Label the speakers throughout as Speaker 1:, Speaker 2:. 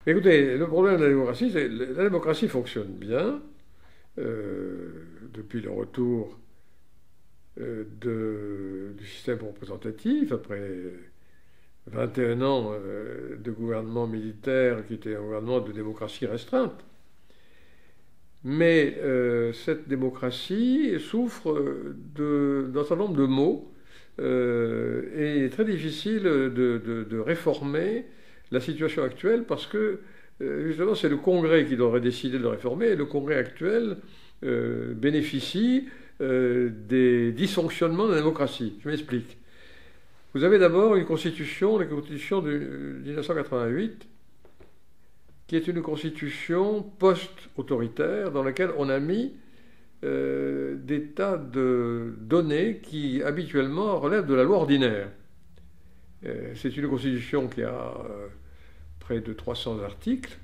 Speaker 1: Écoutez, le problème de la démocratie, c'est que la démocratie fonctionne bien depuis le retour du système représentatif, après 21 ans de gouvernement militaire qui était un gouvernement de démocratie restreinte. Mais cette démocratie souffre d'un certain nombre de maux et il est très difficile de réformer la situation actuelle parce que justement c'est le Congrès qui devrait décider de le réformer et le Congrès actuel bénéficie des dysfonctionnements de la démocratie. Je m'explique. Vous avez d'abord une constitution, la constitution de 1988, qui est une constitution post-autoritaire dans laquelle on a mis des tas de données qui habituellement relèvent de la loi ordinaire. C'est une constitution qui a près de 300 articles.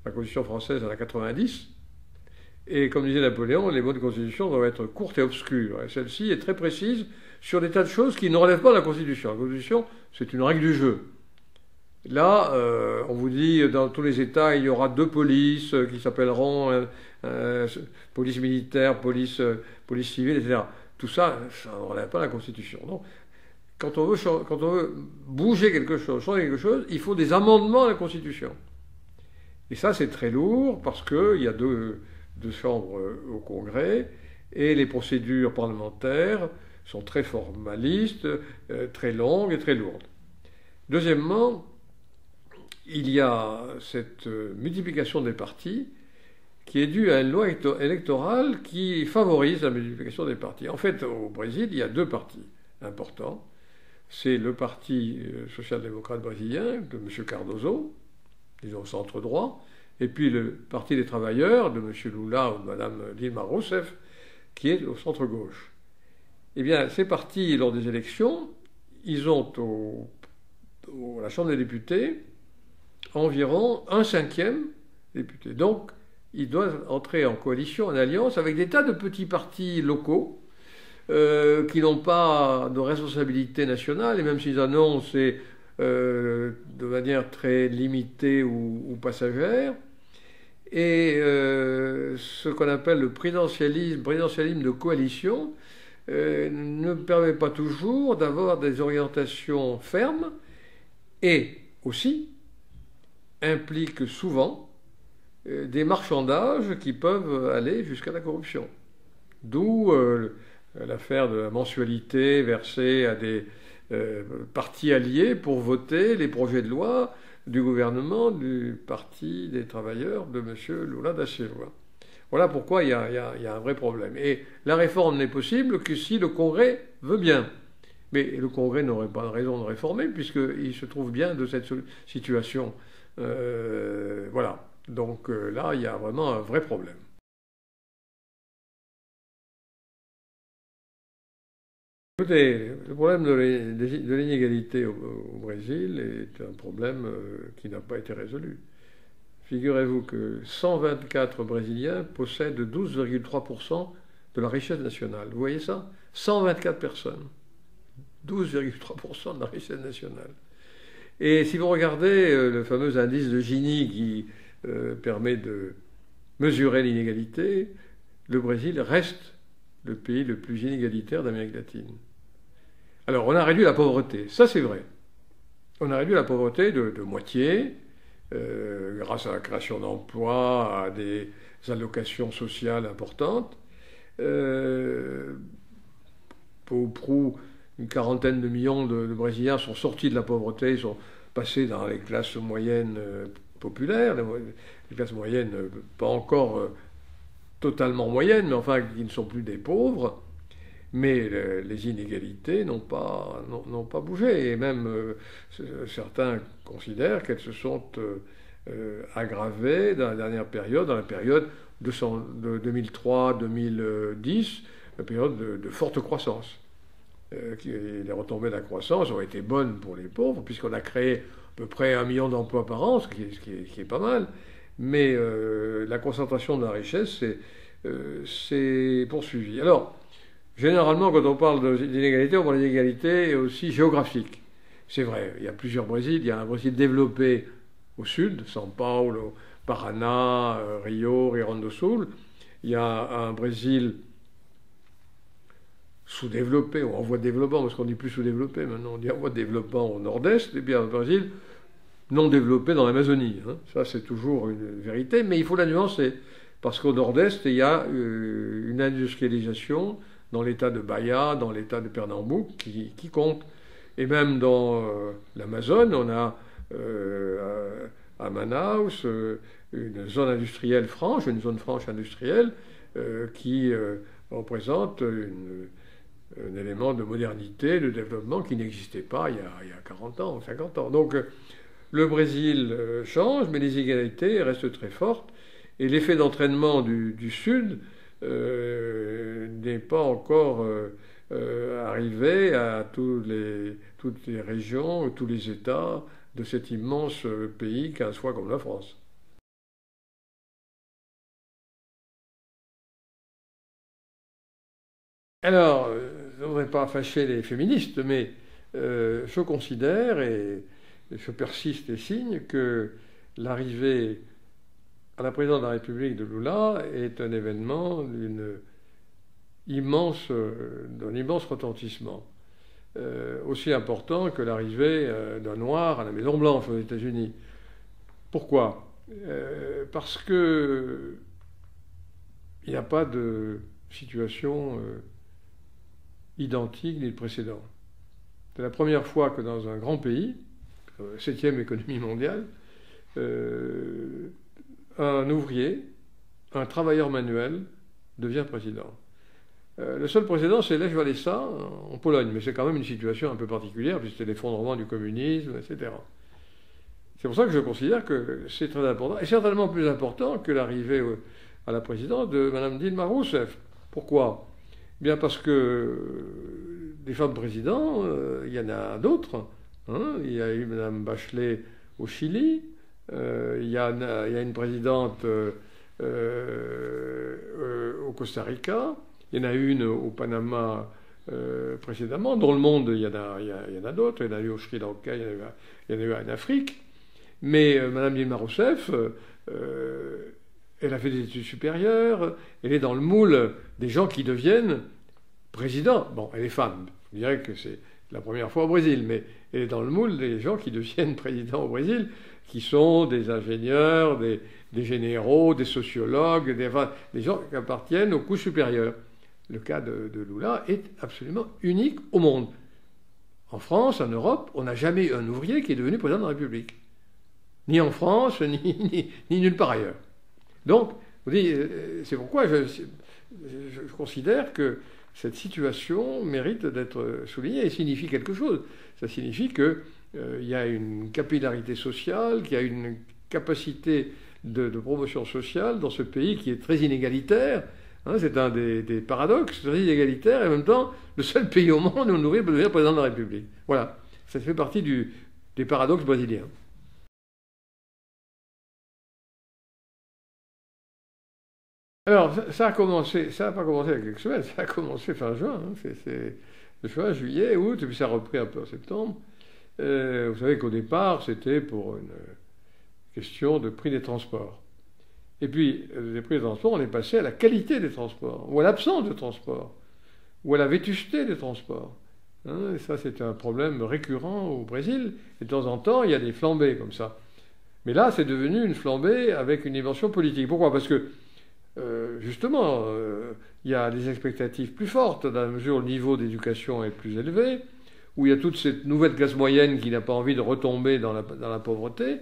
Speaker 1: La constitution française en a 90. Et comme disait Napoléon, les bonnes constitutions doivent être courtes et obscures. Et celle-ci est très précise sur des tas de choses qui ne relèvent pas de la Constitution. La Constitution, c'est une règle du jeu. Là, on vous dit, dans tous les États, il y aura deux polices qui s'appelleront police militaire, police civile, etc. Tout ça, ça ne relève pas de la Constitution. Donc, quand on veut bouger quelque chose, changer quelque chose, il faut des amendements à la Constitution. Et ça, c'est très lourd parce qu'il y a deux chambres au Congrès et les procédures parlementaires sont très formalistes, très longues et très lourdes. Deuxièmement, il y a cette multiplication des partis qui est due à une loi électorale qui favorise la multiplication des partis. En fait, au Brésil, il y a deux partis importants. C'est le parti social-démocrate brésilien de M. Cardoso, disons centre-droit, et puis le Parti des travailleurs de M. Lula ou de Mme Dilma Rousseff, qui est au centre-gauche. Eh bien, ces partis, lors des élections, ils ont à la Chambre des députés environ 1/5 député. Donc, ils doivent entrer en coalition, en alliance, avec des tas de petits partis locaux qui n'ont pas de responsabilité nationale, et même s'ils en ont, c'est de manière très limitée ou passagère. Et ce qu'on appelle le présidentialisme de coalition ne permet pas toujours d'avoir des orientations fermes et aussi implique souvent des marchandages qui peuvent aller jusqu'à la corruption. D'où l'affaire de la mensualité versée à des partis alliés pour voter les projets de loi du gouvernement du Parti des travailleurs de M. Lula da Silva. Voilà pourquoi il y a un vrai problème. Et la réforme n'est possible que si le Congrès veut bien. Mais le Congrès n'aurait pas de raison de réformer puisqu'il se trouve bien de cette situation. Voilà. Donc là, il y a vraiment un vrai problème. Écoutez, le problème de l'inégalité au Brésil est un problème qui n'a pas été résolu. Figurez-vous que 124 Brésiliens possèdent 12,3% de la richesse nationale. Vous voyez ça? 124 personnes. 12,3% de la richesse nationale. Et si vous regardez le fameux indice de Gini qui permet de mesurer l'inégalité, le Brésil reste le pays le plus inégalitaire d'Amérique latine. Alors, on a réduit la pauvreté, ça c'est vrai. On a réduit la pauvreté de moitié, grâce à la création d'emplois, à des allocations sociales importantes. Pour prou, une quarantaine de millions de Brésiliens sont sortis de la pauvreté, sont passés dans les classes moyennes populaires, les classes moyennes pas encore totalement moyennes, mais enfin qui ne sont plus des pauvres. Mais les inégalités n'ont pas bougé. Et même certains considèrent qu'elles se sont aggravées dans la dernière période, dans la période de 2003-2010, la période de forte croissance. Les retombées de la croissance ont été bonnes pour les pauvres, puisqu'on a créé à peu près 1 million d'emplois par an, ce qui est pas mal. Mais la concentration de la richesse s'est poursuivie. Alors, généralement, quand on parle d'inégalité, on parle d'inégalité aussi géographique. C'est vrai, il y a plusieurs Brésils. Il y a un Brésil développé au sud, São Paulo, Paraná, Rio, Rio Grande do Sul. Il y a un Brésil sous-développé, ou en voie de développement, parce qu'on dit plus sous-développé maintenant, on dit en voie de développement au nord-est, et bien un Brésil non développé dans l'Amazonie. Hein. Ça, c'est toujours une vérité, mais il faut la nuancer, parce qu'au nord-est, il y a une industrialisation dans l'état de Bahia, dans l'état de Pernambouc, qui compte. Et même dans l'Amazone, on a à Manaus une zone industrielle franche, une zone franche industrielle, qui représente un élément de modernité, de développement qui n'existait pas il y a 40 ans, 50 ans. Donc le Brésil change, mais les inégalités restent très fortes. Et l'effet d'entraînement du Sud n'est pas encore arrivé à toutes les régions, tous les États de cet immense pays, 15 fois comme la France. Alors, je ne voudrais pas fâcher les féministes, mais je considère, et je persiste et signe, que l'arrivée à la présidence de la République de Lula est un événement d'un immense retentissement. Aussi important que l'arrivée d'un noir à la Maison-Blanche aux États-Unis. Pourquoi? Parce que il n'y a pas de situation identique ni de précédent. C'est la première fois que dans un grand pays, 7e économie mondiale, un ouvrier, un travailleur manuel devient président. Le seul précédent, c'est Lech Walesa en Pologne, mais c'est quand même une situation un peu particulière, puisque c'était l'effondrement du communisme, etc. C'est pour ça que je considère que c'est très important, et certainement plus important que l'arrivée à la présidence de Mme Dilma Rousseff. Pourquoi? Bien parce que des femmes présidents, il y en a d'autres. Hein. Il y a eu Mme Bachelet au Chili, il y a une présidente au Costa Rica, il y en a une au Panama précédemment. Dans le monde, il y en a d'autres. Il y en a eu au Sri Lanka, il y en a eu en Afrique. Mais Mme Dilma Rousseff, elle a fait des études supérieures, elle est dans le moule des gens qui deviennent présidents. Bon, elle est femme, je dirais que c'est la première fois au Brésil, mais elle est dans le moule des gens qui deviennent présidents au Brésil, qui sont des ingénieurs, des généraux, des sociologues, des gens qui appartiennent au coup supérieur. Le cas de Lula est absolument unique au monde. En France, en Europe, on n'a jamais eu un ouvrier qui est devenu président de la République. Ni en France, ni nulle part ailleurs. Donc, c'est pourquoi je considère que cette situation mérite d'être soulignée et signifie quelque chose. Ça signifie qu'il y a une capillarité sociale, qu'il y a une capacité de promotion sociale dans ce pays qui est très inégalitaire. Hein, c'est un des paradoxes, très inégalitaire, et en même temps, le seul pays au monde où un ouvrier peut devenir président de la République. Voilà, ça fait partie des paradoxes brésiliens. Alors, ça n'a pas commencé il y a quelques semaines, ça a commencé fin juin, hein, c'est juin, juillet, août, et puis ça a repris un peu en septembre. Vous savez qu'au départ, c'était pour une question de prix des transports. Et puis, des prix des transports, on est passé à la qualité des transports, ou à l'absence de transports, ou à la vétusté des transports. Hein, et ça, c'est un problème récurrent au Brésil. Et de temps en temps, il y a des flambées comme ça. Mais là, c'est devenu une flambée avec une dimension politique. Pourquoi? Parce que justement, il y a des expectatives plus fortes, dans la mesure où le niveau d'éducation est plus élevé, où il y a toute cette nouvelle classe moyenne qui n'a pas envie de retomber dans la pauvreté,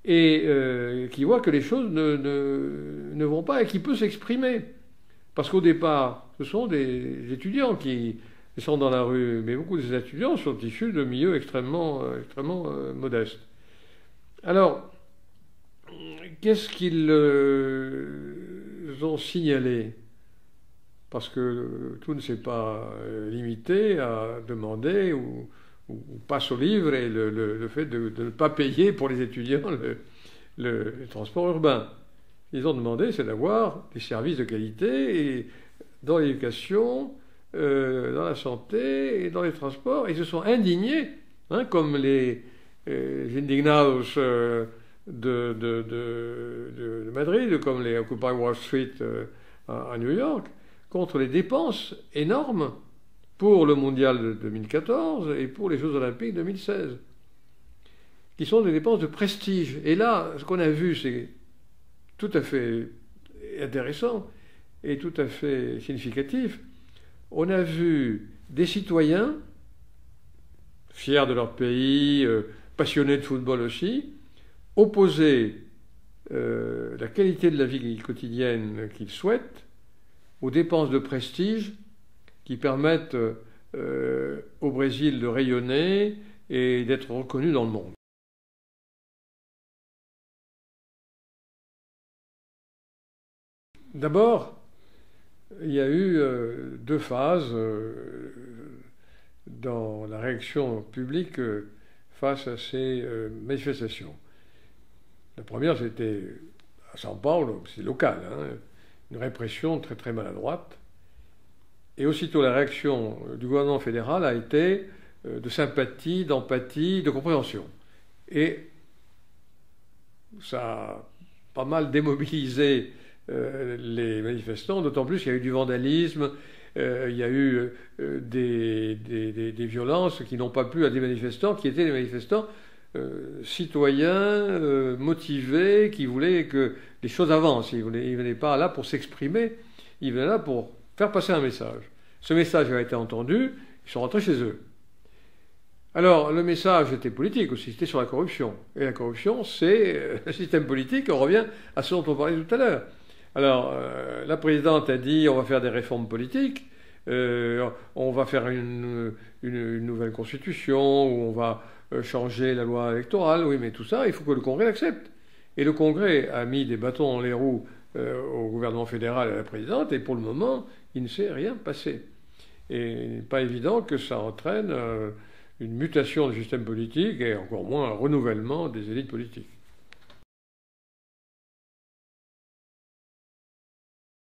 Speaker 1: et qui voit que les choses ne vont pas et qui peut s'exprimer. Parce qu'au départ, ce sont des étudiants qui sont dans la rue, mais beaucoup des étudiants sont issus de milieux extrêmement modestes. Alors, qu'est-ce qu'ils ont signalé? Parce que tout ne s'est pas limité à demander ou passe au livre et le fait de ne pas payer pour les étudiants le transport urbain. Ils ont demandé, c'est d'avoir des services de qualité et dans l'éducation, dans la santé et dans les transports. Ils se sont indignés, hein, comme les indignados de Madrid, comme les Occupy Wall Street à New York, contre les dépenses énormes pour le mondial de 2014 et pour les Jeux olympiques 2016, qui sont des dépenses de prestige. Et là, ce qu'on a vu, c'est tout à fait intéressant et tout à fait significatif. On a vu des citoyens, fiers de leur pays, passionnés de football aussi, opposer la qualité de la vie quotidienne qu'ils souhaitent aux dépenses de prestige qui permettent au Brésil de rayonner et d'être reconnu dans le monde. D'abord, il y a eu deux phases dans la réaction publique face à ces manifestations. La première, c'était à São Paulo, c'est local, hein, une répression très très maladroite. Et aussitôt, la réaction du gouvernement fédéral a été de sympathie, d'empathie, de compréhension. Et ça a pas mal démobilisé les manifestants, d'autant plus qu'il y a eu du vandalisme, il y a eu des violences qui n'ont pas plu à des manifestants, qui étaient des manifestants citoyens, motivés, qui voulaient que les choses avancent. Ils ne venaient pas là pour s'exprimer, ils venaient là pour faire passer un message. Ce message a été entendu, ils sont rentrés chez eux. Alors, le message était politique aussi, c'était sur la corruption. Et la corruption, c'est le système politique, on revient à ce dont on parlait tout à l'heure. Alors, la présidente a dit on va faire des réformes politiques, on va faire une nouvelle constitution, ou on va changer la loi électorale. Oui, mais tout ça, il faut que le Congrès l'accepte. Et le Congrès a mis des bâtons dans les roues au gouvernement fédéral et à la présidente, et pour le moment, il ne s'est rien passé. Et il n'est pas évident que ça entraîne une mutation du système politique et encore moins un renouvellement des élites politiques.